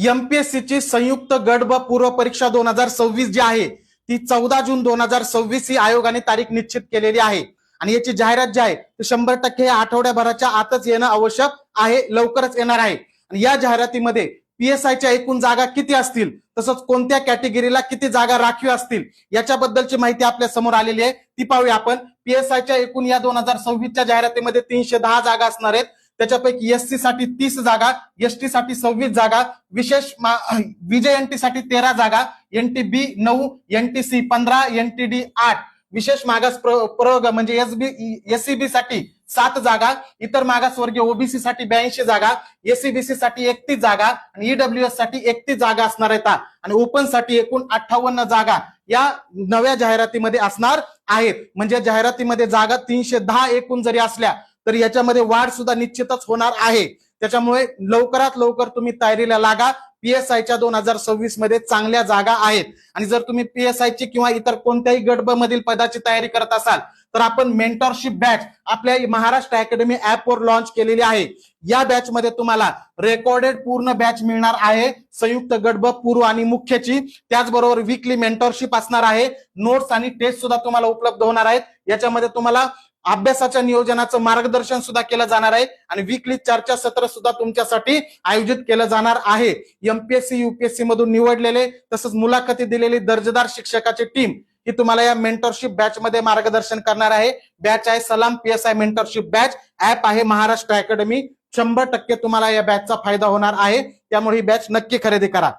MPSC ची संयुक्त गट ब पूर्व परीक्षा 2026 जी आहे ती 14 जून 2026 ही आयोगाने तारीख निश्चित केलेली आहे आणि याची जाहिरात जी आहे ती 100% आठवड्याभराच्या आतच येणं आवश्यक आहे, लवकरच येणार आहे। आणि या जाहिरातीमध्ये पीएसआयच्या एकूण जागा किती असतील तसंच कोणत्या कॅटेगरीला किती जागा राखीव असतील याच्याबद्दलची माहिती आपल्या समोर आलेली आहे, ती पाहूया आपण। पीएसआयच्या एकूण या 2026च्या जाहिरातीमध्ये 310 जागा असणार आहेत। त्याच्यापैकी एससी साठी 30 जागा, एसटी साठी 26 जागा, विशेष विजय साठी 13 जागा, एनटीबी 9, एनटीसी 15, एनटीडी 8, विशेष मागास प्रवर्ग म्हणजे एससीबी साठी 7 जागा, इतर मागासवर्गीय ओबीसी साठी 82 जागा, एसीबीसी साठी 31 जागा आणि ईडब्ल्यूएस साठी 31 जागा असणार आहेत आणि ओपन साठी एकूण 58 जागा या नव्या जाहिरातीमध्ये असणार आहेत। म्हणजे जाहिरातीमध्ये जागा 310 एकूण जरी असल्या तर याच्यामध्ये वाढ सुद्धा निश्चितच होणार आहे। त्याच्यामुळे लवकरात लवकर तुम्ही तयारीला लागा। पीएसआयच्या 2026 मध्ये चांगल्या जागा आहेत आणि जर तुम्ही पीएसआयची किंवा इतर कोणत्याही गट ब मधील पदाची तयारी करत असाल तर आपण मेंटरशिप बॅच आपल्या महाराष्ट्र अकॅडमी ऍपवर लॉन्च केलेली आहे। या बॅच मध्ये तुम्हाला रेकॉर्डेड पूर्ण बॅच मिळणार आहे, संयुक्त गट ब पूर्व आणि मुख्यची, त्याचबरोबर वीकली मेंटरशिप असणार आहे, नोट्स आणि टेस्ट सुद्धा तुम्हाला उपलब्ध होणार आहेत। याच्यामध्ये तुम्हाला अभ्यासाच्या नियोजनाचं मार्गदर्शन सुद्धा केलं जाणार आहे आणि वीकली चर्चासत्र सुद्धा तुमच्यासाठी आयोजित केलं जाणार आहे। एमपीएससी यूपीएससी मधून निवडलेले तसंच मुलाखती दिलेली दर्जेदार शिक्षकाची टीम ही तुम्हाला या मेंटरशिप बॅच मध्ये मार्गदर्शन करणार आहे। बॅच आहे सलाम पीएसआय मेंटरशिप बॅच, ऍप आहे महाराष्ट्र अकॅडमी। 100% तुम्हाला या बॅचचा फायदा होणार आहे, त्यामुळे ही बॅच नक्की खरेदी करा।